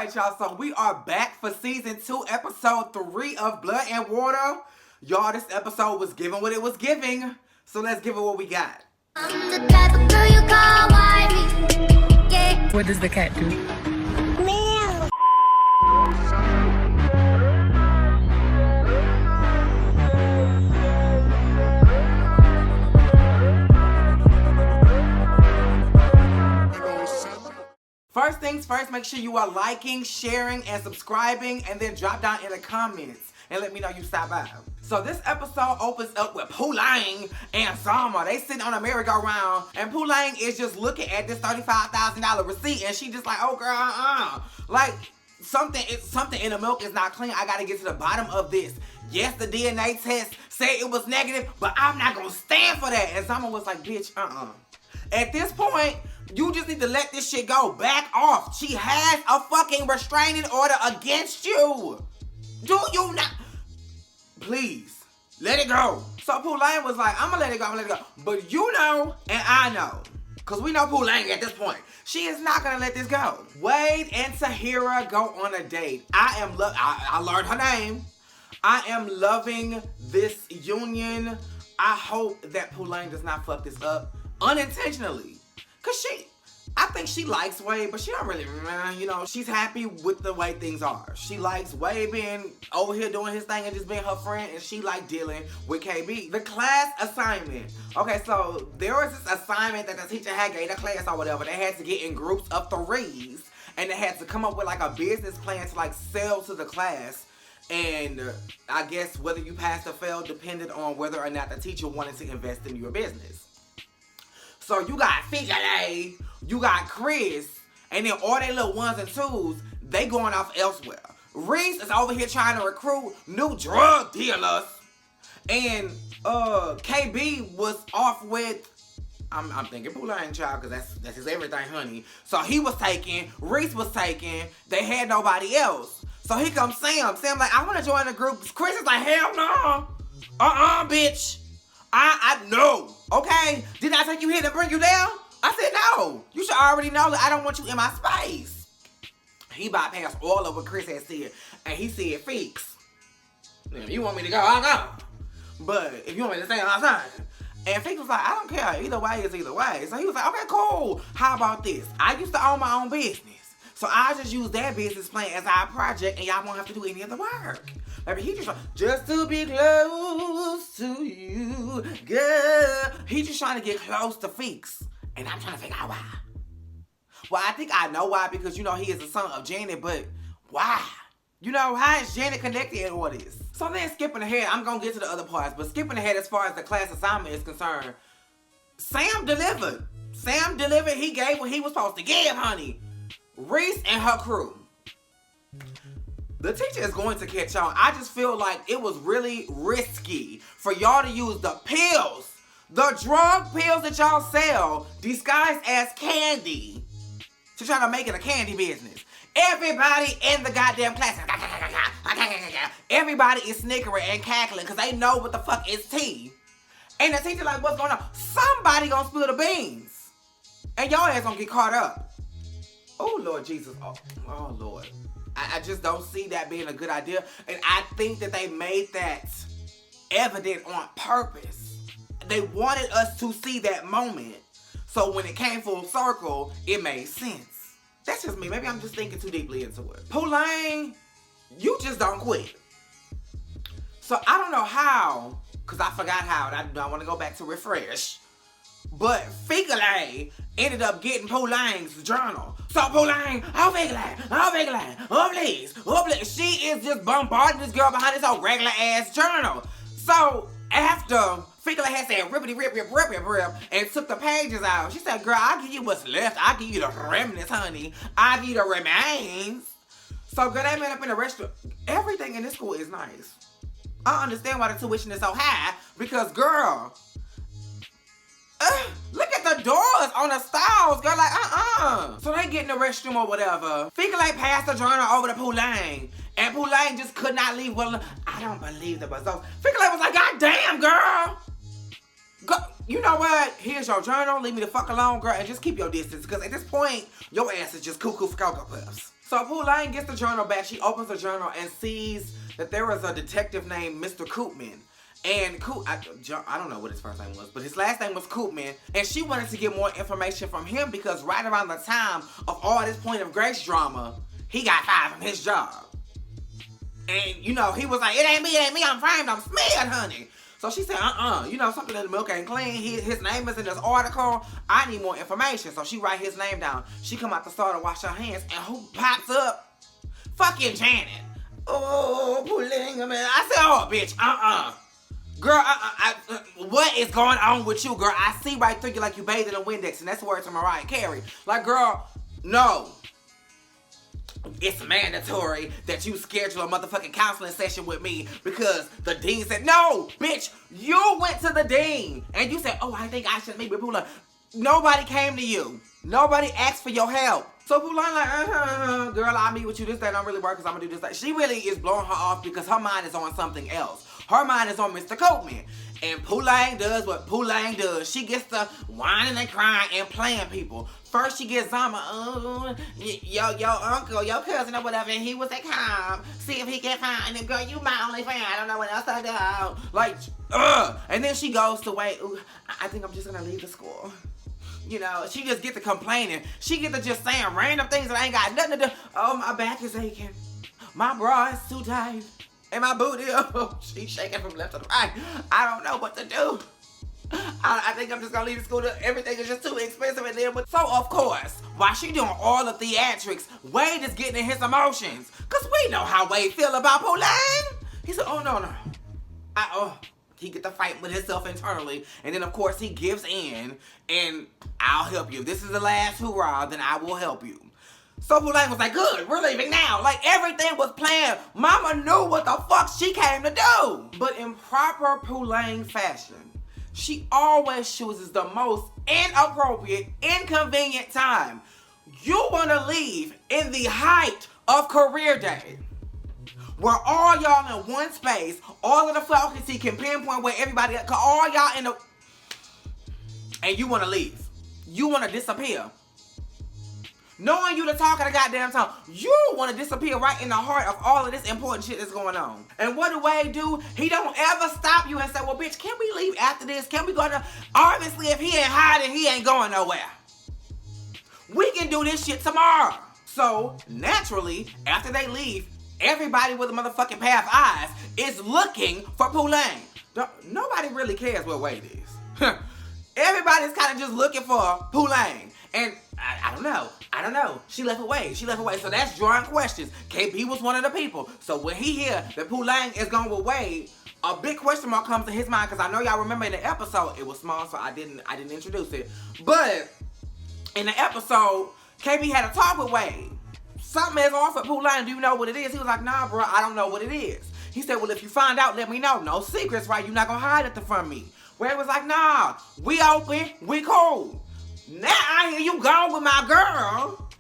right, y'all, so we are back for season 2, episode 3 of Blood and Water. Y'all, this episode was giving what it was giving, so let's give it what we got. I'm the type of girl you call wifey. Yeah. What does the cat do? Meow. First things first, make sure you are liking, sharing, and subscribing, and then drop down in the comments and let me know you stopped by. So this episode opens up with Puleng and Sama. They sitting on a merry-go-round, and Puleng is just looking at this $35,000 receipt, and she just like, oh girl, like something in the milk is not clean. I gotta get to the bottom of this. Yes, the DNA test said it was negative, but I'm not gonna stand for that. And Sama was like, bitch, At this point, you just need to let this shit go. Back off. She has a fucking restraining order against you. Do you not? Please, let it go. So Puleng was like, I'm gonna let it go, But you know, and I know, because we know Puleng at this point, she is not gonna let this go. Wade and Tahira go on a date. I learned her name. I am loving this union. I hope that Puleng does not fuck this up unintentionally. Cause I think she likes Wade, but she don't really, she's happy with the way things are. She likes Wade being over here doing his thing and just being her friend, and she like dealing with KB. The class assignment. Okay, so there was this assignment that the teacher had gave the class or whatever. They had to get in groups of 3s, and they had to come up with like a business plan to like sell to the class. And I guess whether you passed or failed depended on whether or not the teacher wanted to invest in your business. So you got Figure, you got Chris, and then all they little 1s and 2s, they going off elsewhere. Reese is over here trying to recruit new drug dealers. And KB was off with, I'm thinking Puleng, child, because that's his everything, honey. So he was taken, Reese was taken, they had nobody else. So here comes Sam. Sam like, I want to join the group. Chris is like, hell no. Bitch. I know, okay? Did I take you here to bring you down? I said no. You should already know that I don't want you in my space. He bypassed all of what Chris had said, and he said, Feeks. If you want me to go, I'll go. But if you want me to stay outside. And Feeks was like, I don't care. Either way is either way. So he was like, okay, cool. How about this? I used to own my own business. So I just use that business plan as our project, and y'all won't have to do any of the work. Like, he just to be close to you, girl. He just trying to get close to Feeks. And I'm trying to figure out why. Well, I think I know why, because, he is the son of Janet, but why? How is Janet connected in all this? So then skipping ahead, I'm going to get to the other parts, but skipping ahead as far as the class assignment is concerned, Sam delivered. He gave what he was supposed to give, honey. Reese and her crew. The teacher is going to catch on. I just feel like it was really risky for y'all to use the pills, the drug pills that y'all sell, disguised as candy, to try to make it a candy business. Everybody in the goddamn class, everybody is snickering and cackling because they know what the fuck is tea. And the teacher like, what's going on? Somebody gonna spill the beans. And y'all ass gonna get caught up. Oh, Lord Jesus. Oh Lord. I just don't see that being a good idea. And I think that they made that evident on purpose. They wanted us to see that moment. So when it came full circle, it made sense. That's just me. Maybe I'm just thinking too deeply into it. Puleng, you just don't quit. So I don't know how, because I forgot how. I want to go back to refresh. But Figure ended up getting Puleng's journal. So Puleng, oh please. She is just bombarding this girl behind this old regular ass journal. So after Figure had said rippity rip, and took the pages out, she said, girl, I'll give you what's left. I'll give you the remnants, honey. I'll give you the remains. So girl, they met up in the restaurant. Everything in this school is nice. I understand why the tuition is so high, because girl, look at the doors on the stalls, girl, like, So they get in the restroom or whatever. Figure passed the journal over to Puleng, and Puleng just could not leave well. I don't believe the results. Figure was like, God damn, girl. Go, you know what? Here's your journal. Leave me the fuck alone, girl, and just keep your distance, because at this point, your ass is just cuckoo for Cocoa Puffs. So Puleng gets the journal back. She opens the journal and sees that there was a detective named Mr. Koopman. And I don't know what his first name was, but his last name was Koopman. And she wanted to get more information from him because right around the time of all this Point of Grace drama, he got fired from his job. And, you know, he was like, it ain't me, I'm framed, I'm smeared, honey. So she said, you know, something in the milk ain't clean. His name is in this article. I need more information. So she write his name down. She come out the store to wash her hands, and who pops up? Fucking Janet. Oh, Puleng, man. I said, oh, bitch, Girl, what is going on with you, girl? I see right through you like you bathed in a Windex, and that's the words of Mariah Carey. Like, girl, no. It's mandatory that you schedule a motherfucking counseling session with me because the dean said, no, bitch, you went to the dean. And you said, oh, I think I should meet with Puleng. Nobody came to you. Nobody asked for your help. So Puleng like, girl, I'll meet with you. This day don't really work because I'm going to do this. Day. She really is blowing her off because her mind is on something else. Her mind is on Mr. Koopman. And Puleng does what Puleng does. She gets to whining and crying and playing people. First she gets Zama, your uncle, your cousin or whatever, and he was at Calm. See if he can find him. Girl, you my only friend. I don't know what else I do. Like, And then she goes to wait. Ooh, I think I'm just going to leave the school. You know, she just get to complaining. She get to just saying random things that ain't got nothing to do. Oh, my back is aching. My bra is too tight. And my booty, she's shaking from left to right. I don't know what to do. I think I'm just gonna leave the school. Everything is just too expensive in there. So of course, while she doing all the theatrics, Wade is getting in his emotions. Cause we know how Wade feel about Puleng. He said, oh no. He get to fight with himself internally. And then of course he gives in and I'll help you. If this is the last hurrah, then I will help you. So Puleng was like, good, we're leaving now. Like, everything was planned. Mama knew what the fuck she came to do. But in proper Puleng fashion, she always chooses the most inappropriate, inconvenient time. You want to leave in the height of career day, where all y'all in one space, all of the faculty can pinpoint where everybody, all y'all in the, and you want to leave. You want to disappear. Knowing you to talk at a goddamn time, you want to disappear right in the heart of all of this important shit that's going on. And what do Wade do? He don't ever stop you and say, well, bitch, can we leave after this? Can we go to... Obviously, if he ain't hiding, he ain't going nowhere. We can do this shit tomorrow. So, naturally, after they leave, everybody with a motherfucking pair of eyes is looking for Puleng. Nobody really cares what Wade is. Everybody's kind of just looking for Puleng. And I don't know. She left away. So that's drawing questions. KB was one of the people. So when he hear that Puleng is going with Wade, a big question mark comes to his mind because I know y'all remember in the episode, it was small, so I didn't introduce it. But in the episode, KB had a talk with Wade. Something is off with Puleng. Do you know what it is? He was like, nah, bro, I don't know what it is. He said, well, if you find out, let me know. No secrets, right? You're not going to hide it from me. Wade was like, nah, we open, we cool. Now I hear you gone with my girl,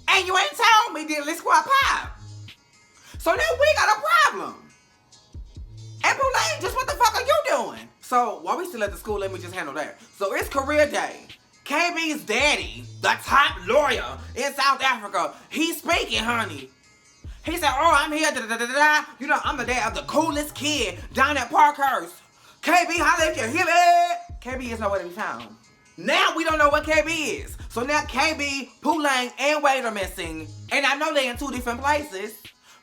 and you ain't told me then let's squat pop. So now we got a problem. And Puleng, just what the fuck are you doing? So while we still at the school, let me just handle that. So it's career day. KB's daddy, the top lawyer in South Africa, he's speaking, honey. He said, oh, I'm here, You know, I'm the dad of the coolest kid down at Parkhurst. KB, holla if you hear me. KB is nowhere to be found. Now we don't know what KB is. So now KB, Puleng, and Wade are missing. And I know they're in two different places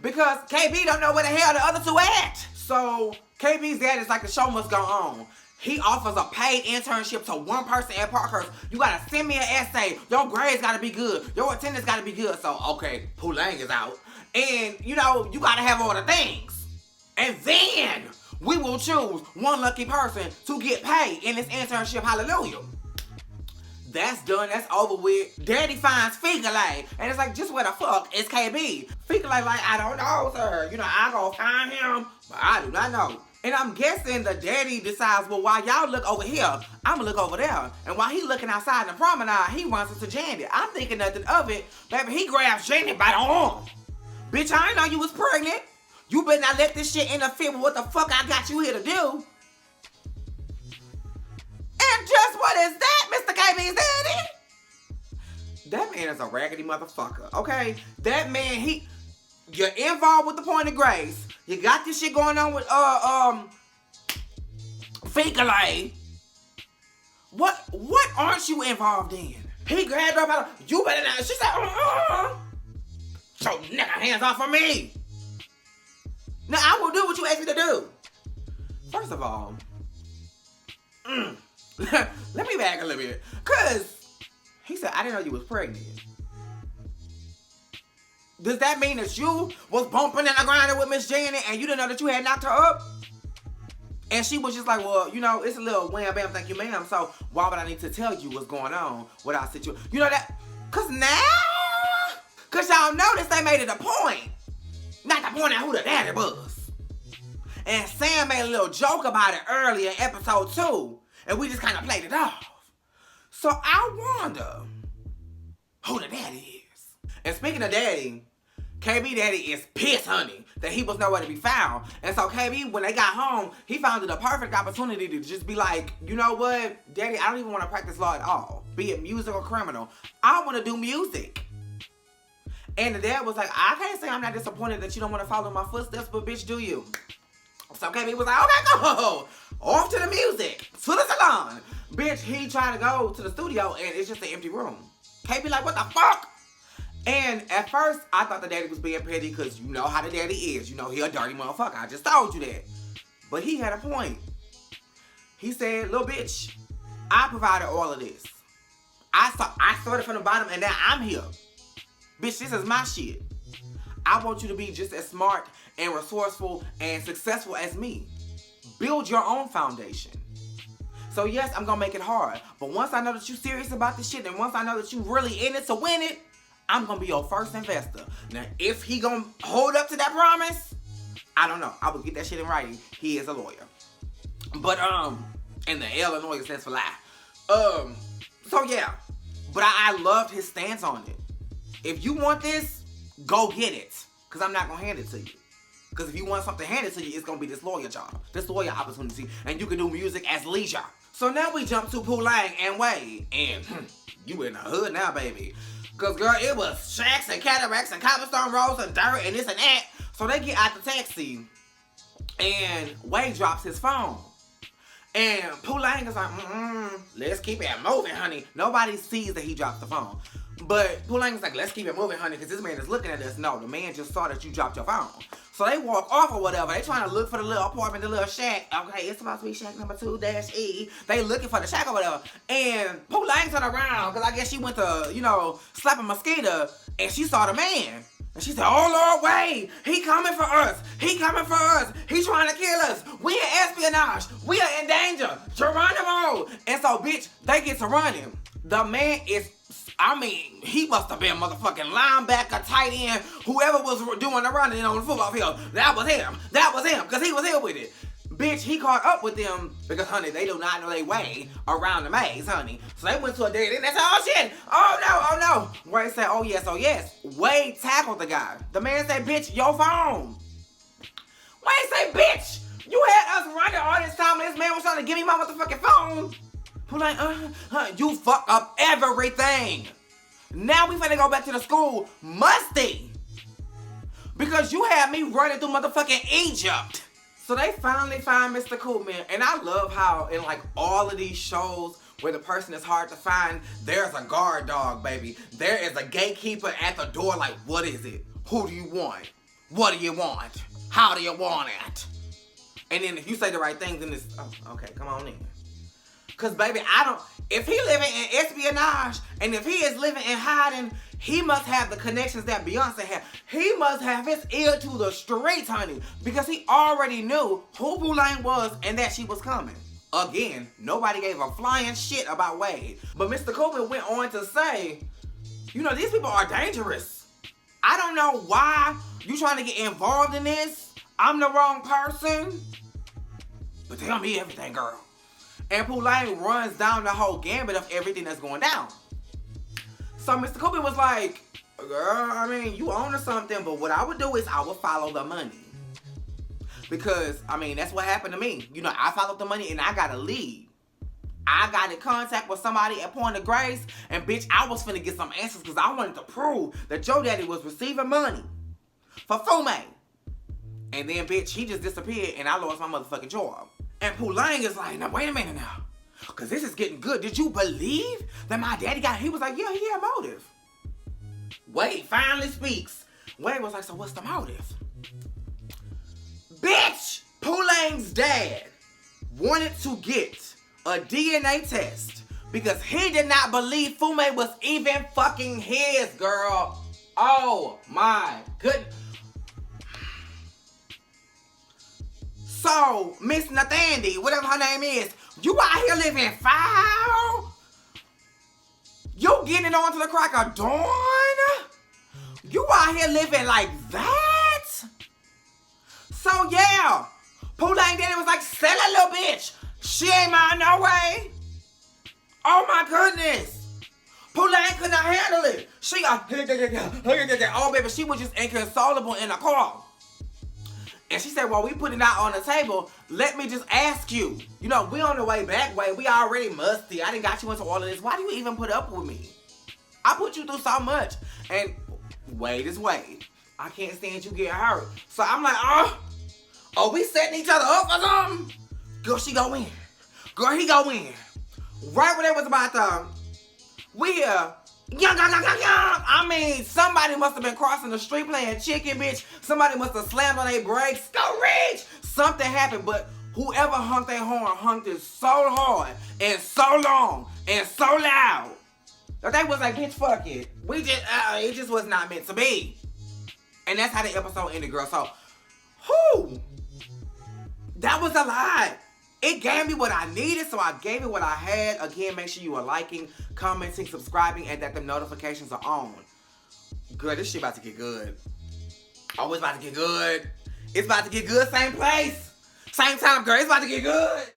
because KB don't know where the hell the other two at. So KB's dad is like, the show must go on. He offers a paid internship to one person at Parkhurst. You gotta send me an essay. Your grades gotta be good. Your attendance gotta be good. So, okay, Puleng is out. And, you know, you gotta have all the things. And then we will choose one lucky person to get paid in this internship. Hallelujah. That's done. That's over with. Daddy finds Figale. And it's like, just where the fuck is KB? Figale like, I don't know, sir. You know, I go find him, but I do not know. And I'm guessing the daddy decides, well, while y'all look over here, I'm gonna look over there. And while he looking outside in the promenade, he runs into Janet. I'm thinking nothing of it. Baby, he grabs Janet by the arm. Bitch, I ain't know you was pregnant. You better not let this shit interfere with what the fuck I got you here to do. And just what is that, Mr. KB's daddy? that man is a raggedy motherfucker, okay? That man, you're involved with the Point of Grace. You got this shit going on with, Fekele. What aren't you involved in? He grabbed her by the, you better not. She said, so nigga, hands off of me. Now, I will do what you asked me to do. First of all, let me back a little bit. Because he said, I didn't know you was pregnant. Does that mean that you was bumping in the grinder with Miss Janet and you didn't know that you had knocked her up? And she was just like, well, you know, it's a little wham bam, thank you ma'am. So why would I need to tell you what's going on without situation? You know that? Cause y'all notice they made it a point. Not to point out who the daddy was. And Sam made a little joke about it earlier in episode 2. And we just kind of played it off. So I wonder who the daddy is. And speaking of daddy, KB daddy is pissed, honey, that he was nowhere to be found. And so KB, when they got home, he found it a perfect opportunity to just be like, you know what, daddy, I don't even want to practice law at all. Be it music or criminal. I want to do music. And the dad was like, I can't say I'm not disappointed that you don't want to follow in my footsteps, but bitch, do you? So KB was like, okay, go. Off to the music. To the salon. Bitch, he tried to go to the studio and it's just an empty room. KB like, what the fuck? And at first, I thought the daddy was being petty because you know how the daddy is. You know, he a dirty motherfucker. I just told you that. But he had a point. He said, little bitch, I provided all of this. I started from the bottom and now I'm here. Bitch, this is my shit. I want you to be just as smart and resourceful and successful as me. Build your own foundation. So yes, I'm gonna make it hard. But once I know that you're serious about this shit and once I know that you really in it to win it, I'm gonna be your first investor. Now, if he gonna hold up to that promise, I don't know. I will get that shit in writing. He is a lawyer. But, and the Illinois stands for lie. So yeah. But I loved his stance on it. If you want this, go get it. Because I'm not gonna hand it to you. Because if you want something handed to you, it's gonna be this lawyer job. This lawyer opportunity. And you can do music as leisure. So now we jump to Puleng and Wade. And you in the hood now, baby. Because, girl, it was shacks and cataracts and cobblestone roads and dirt and this and that. So they get out the taxi. And Wade drops his phone. And Puleng is like, let's keep it moving, honey. Nobody sees that he dropped the phone. But Puleng is like, let's keep it moving, honey, because this man is looking at us. No, the man just saw that you dropped your phone. So they walk off or whatever. They trying to look for the little apartment, the little shack. Okay, it's supposed to be shack number 2-E. They looking for the shack or whatever. And Puleng turned around, because I guess she went to, you know, slap a mosquito, and she saw the man. And she said, oh, Lord, Wade, he coming for us. He coming for us. He trying to kill us. We in espionage. We are in danger. Geronimo. And so, bitch, they get to running. The man is, I mean, he must have been motherfucking linebacker, tight end, whoever was doing the running on the football field. That was him. That was him, because he was here with it. Bitch, he caught up with them because, honey, they do not know their way around the maze, honey. So they went to a dead end. They said, oh, shit. Oh, no. Wade said, oh, yes. Wade tackled the guy. The man said, bitch, your phone. Wade said, bitch, you had us running all this time and this man was trying to give me my motherfucking phone. Like, you fuck up everything. Now we finna go back to the school musty. Because you had me running through motherfucking Egypt. So they finally find Mr. Koopman, and I love how in like all of these shows where the person is hard to find, there's a guard dog, baby. There is a gatekeeper at the door like, what is it? Who do you want? What do you want? How do you want it? And then if you say the right thing, then it's, oh, okay, come on in. Because, baby, if he living in espionage, and if he is living in hiding, he must have the connections that Beyonce had. He must have his ear to the streets, honey. Because he already knew who Puleng was and that she was coming. Again, nobody gave a flying shit about Wade. But Mr. Koopman went on to say, you know, these people are dangerous. I don't know why you trying to get involved in this. I'm the wrong person. But tell me everything, girl. And Puleng runs down the whole gambit of everything that's going down. So Mr. Koopman was like, girl, I mean, you own or something, but what I would do is I would follow the money. Because, I mean, that's what happened to me. You know, I followed the money and I got a lead. I got in contact with somebody at Point of Grace, and bitch, I was finna get some answers because I wanted to prove that your daddy was receiving money for Puleng. And then, bitch, he just disappeared, and I lost my motherfucking job. And Puleng is like, now, wait a minute now. Because this is getting good. Did you believe that my daddy got... He was like, yeah, he had motive. Wade finally speaks. Wade was like, so what's the motive? Bitch! Puleng's dad wanted to get a DNA test because he did not believe Fume was even fucking his, girl. Oh, my goodness. So, Miss Nathandi, whatever her name is, you out here living foul? You getting on to the crack of dawn? You out here living like that? So, yeah. Puleng daddy was like, sell that little bitch. She ain't mine no way. Oh, my goodness. Puleng could not handle it. She, oh, baby, she was just inconsolable in the car. And she said, well, we put it out on the table. Let me just ask you. You know, we on the way back, Wade. We already musty. I done got you into all of this. Why do you even put up with me? I put you through so much. And Wade is Wade. I can't stand you get hurt. So I'm like, oh, we setting each other up for something? Girl, she go in. Girl, he go in. Right when they was about to, I mean, somebody must have been crossing the street playing chicken, bitch. Somebody must have slammed on their brakes. Go reach! Something happened, but whoever honked their horn honked it so hard and so long and so loud that they was like, bitch, fuck it. We just, it just was not meant to be. And that's how the episode ended, girl. So, that was a lot. It gave me what I needed, so I gave it what I had. Again, make sure you are liking, commenting, subscribing, and that the notifications are on. Girl, this shit about to get good. Oh, it's about to get good. It's about to get good. Same place. Same time, girl. It's about to get good.